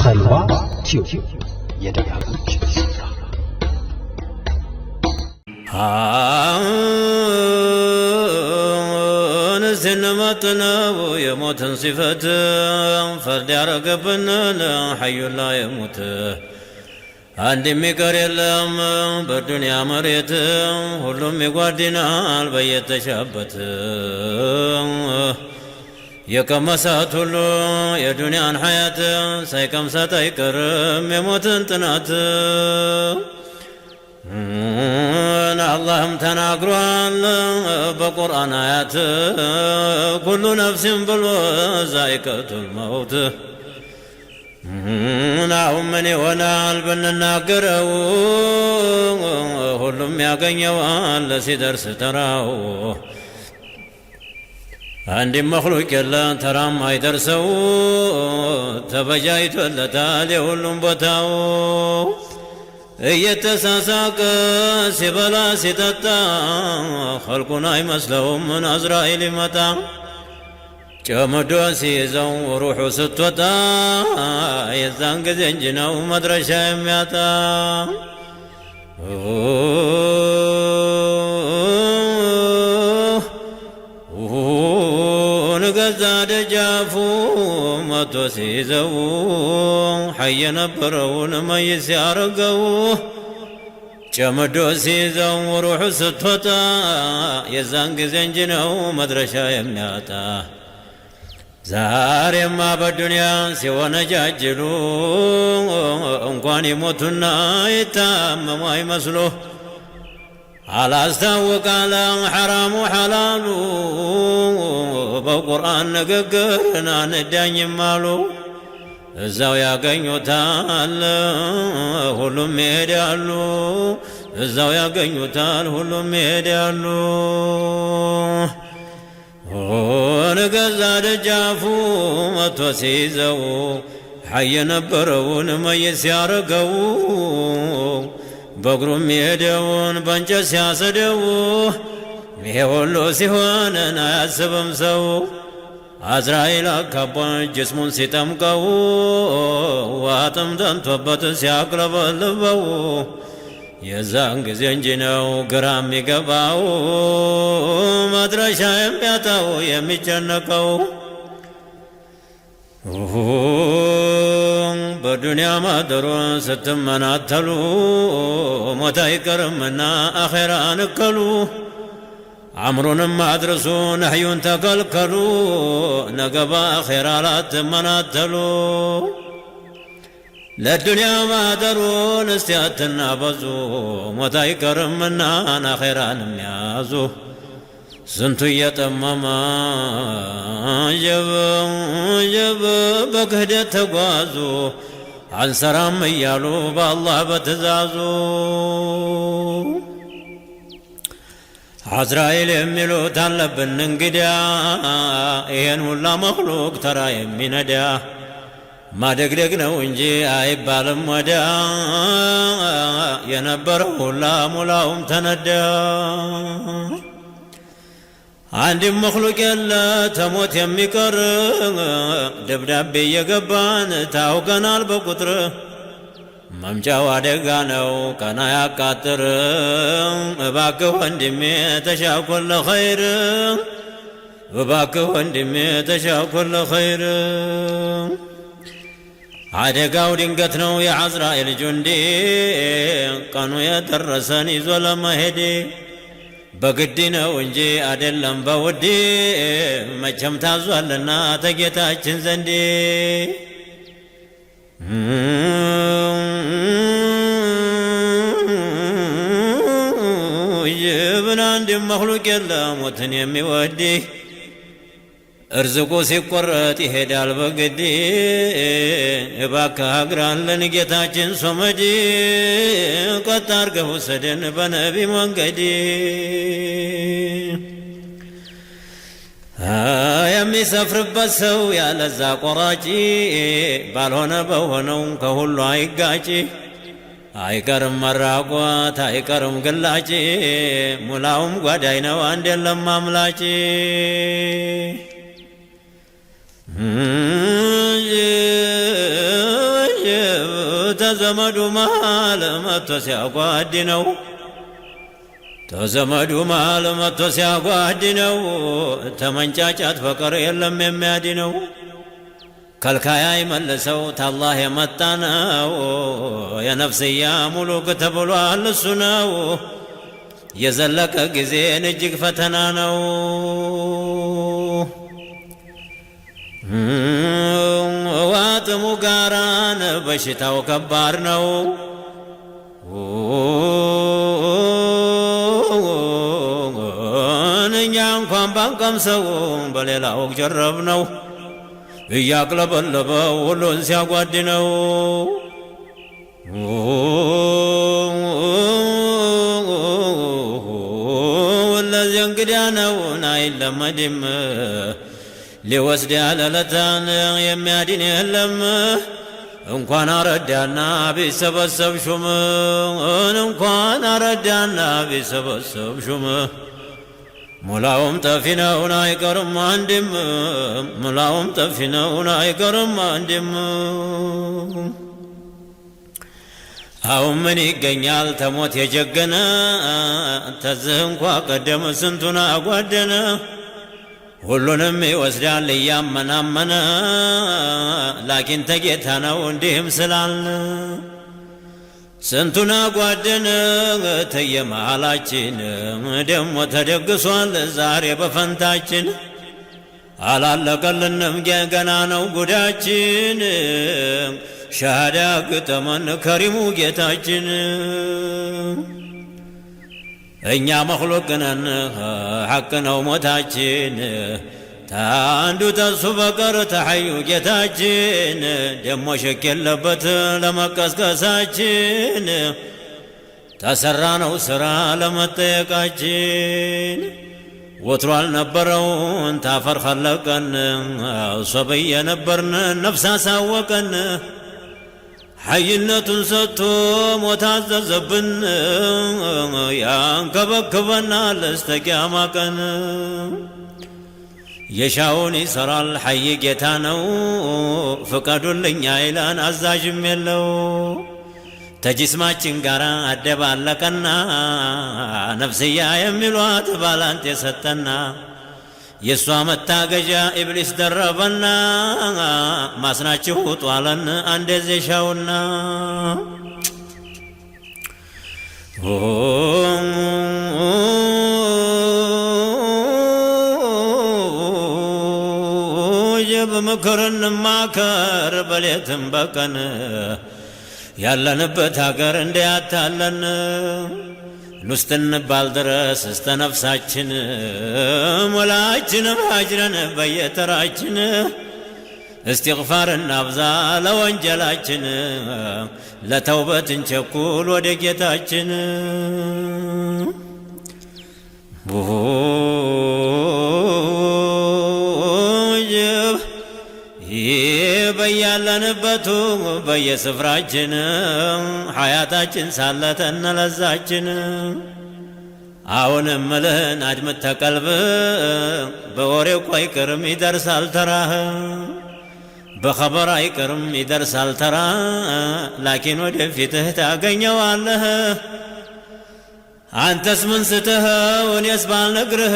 ተልባ ቲዩብ የደጋጎች ስፍራ ስንመጥነው የሞትን ሲፈት ፈርድ ያረገብንን ሐዩ ላ የሙት አንድ የሚቀር የለም በዱንያ መሬት ሁሉም ይጓድናል በየተሻበት የቀመሳት ሁሉ የዱንያን ሐያት ሳይቀምሳት አይቀርም የሞትን ጥናት አላህም ተናግሯል በቁርአን አያት ኩሉ ነፍስን ብሎ ዛኢቀቱል መውት አሁን ምን ይሆናል ብንናገረው ሁሉም ያገኘዋል ሲደርስ ተራው አንድ መኽሉቅ የለ ተራም አይደርሰው ተበጃይቶለታል የሁሉም ቦታው እየተሳሳቀ ሲበላ ሲጠጣ ኸልቁን አይመስለውም አዝራኢል ይመጣ ጨምዶ ሲይዘው ሩሑ ስትወጣ የዛን ጊዜ እንጂ ነው መድረሻ የሚያጣ ንገዛ ደጃፉ መቶ ሲይዘው ሐይ የነበረውን መይት ሲያረገው ጨምዶ ሲይዘው ሩሑ ስትወጣ የዛን ጊዜ እንጂ ነው መድረሻ የሚያጣ ዛሬማ በዱንያ ሲወነጃጅሉ እንኳን ይሞቱና ይታመሙ አይመስሉ አላስታወቃለ ሐራሙ ሐላሉ በቁርአን ንግግርን አንዳኝም አሉ እዛው ያገኙታል ሁሉም ይሄዳሉ እዛው ያገኙታል ሁሉም ይሄዳሉ ንገዛ ደጃፉ መቶ ሲይዘው ሐይ የነበረውን መይት ሲያረገው በእግሩም የሄደውን በእንጨት ሲያሰደው ይሄ ሁሉ ሲሆንን አያስብም ሰው አዝራኢል አካቧን ጅስሙን ሲጠምቀው ዋጥም ደንቶበት ሲያቅለበልበው የዛን ጊዜ እንጂ ነው ግራ የሚገባው መድረሻ የሚያጣው የሚጨነቀው በዱንያ ማደሩን ስትመናተሉ ሞት አይቀርምና አኼራ ንከሉ አምሩንም አድርሱ ነህዩን ተከልከሉ ነገ በአኼራ ላትመናተሉ ለዱንያ ማደሩን እስቲ አትናበዙ ሞት አይቀርምና አኼራንም ያዙ ስንቱ እየጠመመ ጀብ በክህደት ተጓዙ አንሰራም እያሉ በአላህ በትእዛዙ አዝራኢል የሚሉት አለብን እንግዲያ ይሄን ሁላ መኽሉቅ ተራ የሚነዳ ማደግደግ ነው እንጂ አይባልም ወዲያ የነበረው ሁላ ሙላውም ተነዳ አንድም መኽሉቅ የለ ተሞት የሚቀር ደብዳቤ እየገባን ታውቀናል በቁጥር መምጫው አደጋ ነው ቀና ያቃጥር እባክህ ወንድሜ ተሻኩል ለኸይር እባክህ ወንድሜ ተሻኩል ለኸይር አደጋው ድንገት ነው የዐዝራኢል ጁንዲ ቀኑ የደረሰን ይዞ ለመሄድ በግድ ነው እንጂ አይደለም በውድ መቼም ታዟልና ተጌታችን ዘንድ ይብን አንድ መኽሉቅ የለ ሞትን የሚወድ እርዝቁ ሲቆረጥ ይሄዳል በግድ እባክህ አግራለን ጌታችን ሶመድ ቀጥ አርገህ ውሰደን በነቢ መንገድ የሚሰፍርበት ሰው ያለዛ ቆራጭ ባልሆነ በሆነው ከሁሉ አይጋጭ አይቀርም መራቆት አይቀርም ግላጭ ሙላውም ጓዳይ ነው አንድ የለም አምላጭ ተዘመዱ መሃል መጥቶ ሲያጓድነው ተዘመዱ መሃል መጥቶ ሲያጓድነው ተመንጫጫት በቀር የለም የሚያድነው ከልካይ አይመልሰው ታላህ የመጣ ነው የነፍስያ ሙሉክ ተብሏል እሱ ነው የዘለቀ ጊዜን እጅግ ፈተና ነው ዋጥሙ ጋራን በሽታው ከባድ ነው እኛ እንኳን ባንቀምሰው በሌላው ጀረብነው እያቅለበለበው ሁሉን ሲያጓድነው ለዚህ እንግዲያ ነውን አይለመድም ሊወስድ ያለለታን የሚያድን የለም እንኳን አረዳና ቢሰበሰብ ሹም እንኳን አረዳና ቢሰበሰብ ሹም ሙላውም ጠፊ ነውን አይቀርም አንድም ሙላውም ጠፊ ነውን አይቀርም አንድም አሁን ምን ይገኛል ተሞት የጀገነ ተዝህ እንኳ ቀደም ስንቱን አጓደነ ሁሉንም ይወስዳል እያመናመነ ላኪን ተጌታ ነው እንዲህም ስላልን ስንቱን አጓደነ ተየመሃላችን ደሞ ተደግሷል ዛሬ በፈንታችን አላለቀልንም ገና ነው ጉዳችን ሻሃዳ ግጠመን ከሪሙ ጌታችን እኛ መኽሉቅ ነን ሐቅ ነው ሞታችን ታንዱ ተሱ በቀር ተሐዩ ጌታችን ደሞ ሸክ የለበት ለመቀስቀሳችን ተሰራ ነው ሥራ ለመጠየቃችን ወትሮ አልነበረውን ታፈር ኸለቀን ሶበይ የነበርን ነፍስ አሳወቀን ሐይነቱን ሰጥቶ ሞት አዘዘብን ያንከበክበናል እስተ ቂያማ ቀን የሻውን ይሠራል ሐይ ጌታ ነው ፍቀዱልኝ አይለን አዛዥም የለው ተጅስማችን ጋር አደባለቀና ነፍስያ የሚሏት ባላንት የሰጠና የእሷ መታገዣ ኢብሊስ ደረበና ማስናችሁ ጧለን አንደዜ ሻውና በምክርን ማከር በሌትም በቀን ያለንበት ሀገር እንዲያታለን ኑስት እንባል ድረስ እስተ ነፍሳችን ሞላችንም አጅረን በየተራችን استغفار እናብዛ ለወንጀላችን ለተውበት እንቸኩል ወደ ጌታችን በያለንበቱ በየስፍራችን ሐያታችን ሳለተን ለዛችን አሁንም ምልህን አድምጥ ተቀልብ በወሬው አይቀርም ይደርሳል ተራህ በኸበር አይቀርም ይደርሳል ተራ ላኪን ወደፊትህ ታገኘዋለህ አንተስ ምን ስተኸው እኔስ ባልነግርህ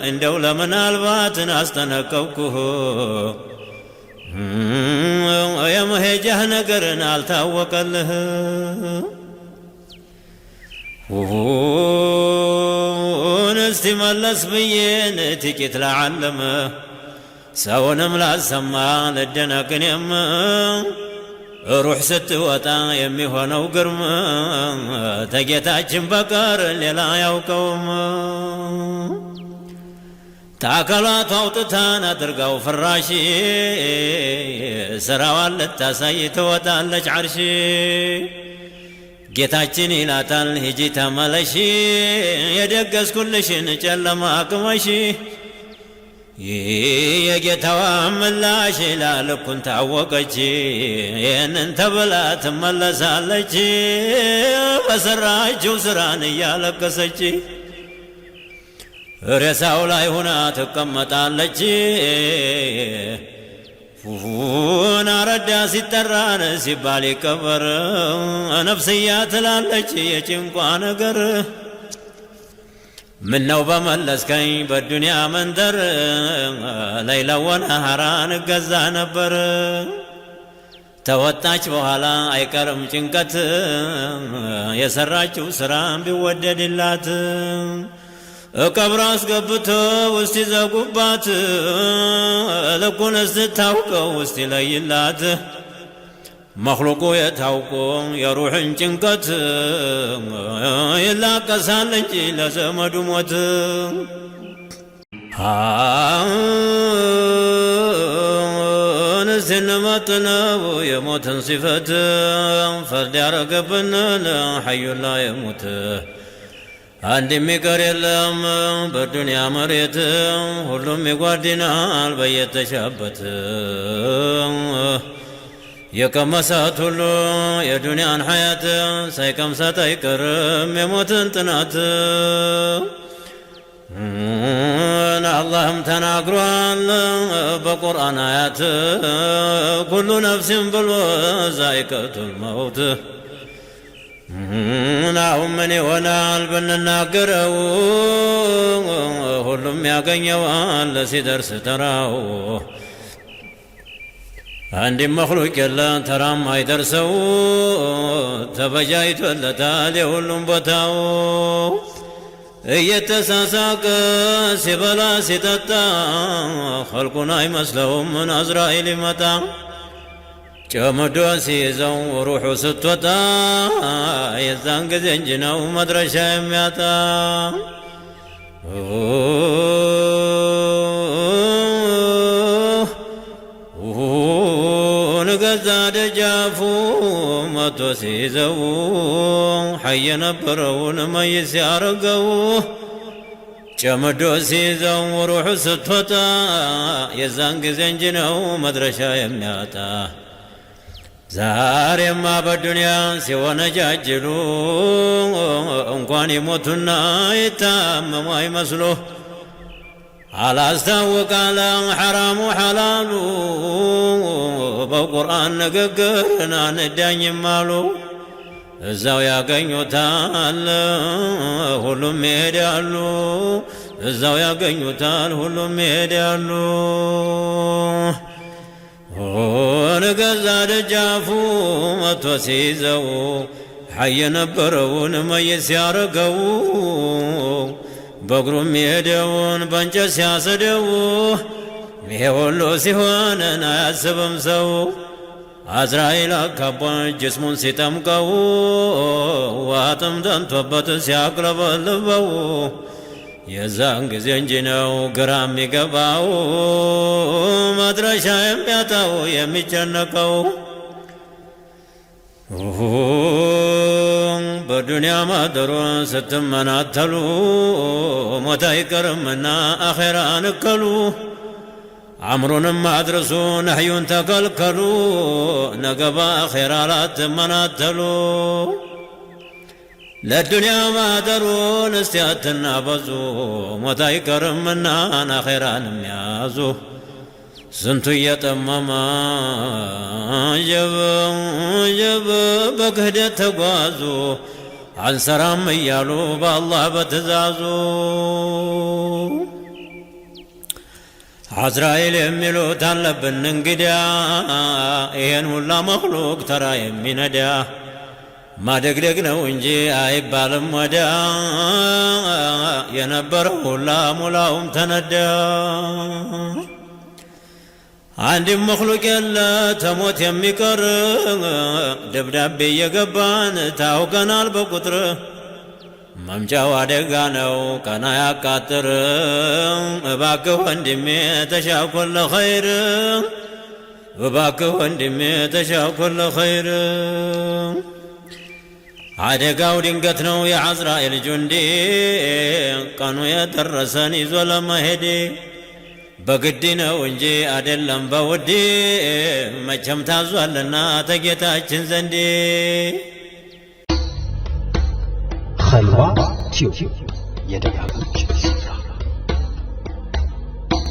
እንደው ለምናልባትን አስጠነቀቅኩህ የመሄጃህ ነገርን አልታወቀልህ እስቲ መለስ ብዬን ጥቂት ለዓለመ ሰውንም ላሰማ ለደነቅኔም ሩሕ ስትወጣ የሚሆነው ግርም ተጌታችን በቀር ሌላ ያውቀውም ታከላቱ አውጥታን አድርጋው ፍራሽ ስራዋን ልታሳይ ትወጣለች ዓርሽ ጌታችን ይላታል ሂጂ ተመለሺ የደገስኩልሽን ጨለማ አቅመሺ የጌታዋ ምላሽ ላልኩን ታወቀች ይህንን ተብላ ትመለሳለች በሰራችው ስራን እያለቀሰች ሬሳው ላይ ሁና ትቀመጣለች ፉፉን ተረዳ ሲጠራን ሲባል ይቀበር ነፍስያ ትላለች የጭንቋ ነገር ምነው በመለስከኝ በዱንያ መንደር ለይላ ወነሃራን ገዛ ነበር ተወጣች በኋላ አይቀርም ጭንቀት የሰራችው ስራ ቢወደድላት ቀብር አስገብተው እስቲ ዘጉባት ልኩን ስታውቀው እስቲ ለይላት መኽሉቁ የታውቆ የሩሕን ጭንቀት ይላቀሳል እንጂ ለዘመዱ ሞት ስንመጥነው የሞትን ሲፈት ፈርድ ያረገብንን ሐዩን ላ የሙት አንድ የሚቀር የለም በዱንያ መሬት ሁሉም ይጓድናል በየተሻበት የቀመሳት ሁሉ የዱንያን ሐያት ሳይቀምሳት አይቀርም የሞትን ጥናት አላህም ተናግሯል በቁርአን አያት ኩሉ ነፍስን ብሎ ዛኢቀቱል መውት አሁን ምን ይሆናል ብንናገረው ሁሉም ያገኘዋል ሲደርስ ተራው አንድም መኽሉቅ የለ ተራም አይደርሰው ተበጃይቶለታል የሁሉም ቦታው እየተሳሳቀ ሲበላ ሲጠጣ ኸልቁን አይመስለውም አዝራኤል ይመጣ ጨምዶ ሲይዘው ሩሑ ስትወጣ የዛን ጊዜ እንጂ ነው መድረሻ የሚያጣ ገዛ ደጃፉ መቶ ሲይዘው ሐይ የነበረውን መይት ሲያረገው ጨምዶ ሲይዘው ሩሑ ስትወጣ የዛን ጊዜ እንጂ ነው መድረሻ የሚያጣ ዛሬማ በዱንያ ሲወነጃጅሉ እንኳን ይሞቱና ይታመሙ አይመስሉ አላስታወቃለ ሐራሙ ሐላሉ በቁርአን ንግግርን አንዳኝም አሉ እዛው ያገኙታል ሁሉም ይሄዳሉ እዛው ያገኙታል ሁሉም ይሄዳሉ ገዛ ደጃፉ መቶ ሲይዘው ሐይ የነበረውን መይት ሲያረገው በእግሩም የሄደውን በእንጨት ሲያሰደው ይሄ ሁሉ ሲሆንን አያስብም ሰው አዝራኤል አካቧ ጅስሙን ሲጠምቀው ዋጥም ደንቶበት ሲያቅለበልበው የዛን ጊዜ እንጂ ነው ግራ የሚገባው መድረሻ የሚያጣው የሚጨነቀው በዱንያ ማደሩን ስትመናተሉ ሞት አይቀርምና አኼራን እከሉ አምሩንም አድርሱ ነህዩን ተከልከሉ ነገ በአኼራ ላትመናተሉ ለዱንያ ማደሩን እስቲ አትናበዙ ሞት አይቀርምና አኼራንም ያዙ ስንቱ እየጠመመ ጀብ በክህደት ተጓዙ አንሰራም እያሉ በአላህ በትእዛዙ አዝራኤል የሚሉት አለብን እንግዲያ ይሄን ሁላ መኽሉቅ ተራ የሚነዳ ማደግደግ ነው እንጂ አይባልም ወዲያ የነበረው ሁላ ሙላውም ተነዳ አንድም መኽሉቅ የለ ተሞት የሚቀር ደብዳቤ እየገባን ታውቀናል በቁጥር መምጫው አደጋ ነው ቀና ያቃጥር እባክህ ወንድሜ ተሻኩል ለኸይር እባክህ ወንድሜ ተሻኩል ለኸይር አደጋው ድንገት ነው የዐዝራኤል ጁንዲ ቀኑ የደረሰን ይዞ ለመሄድ በግድ ነው እንጂ አይደለም በውድ መቼም ታዟልና ተጌታችን ዘንድ ኸልዋ ቲዩብ የደጋጎች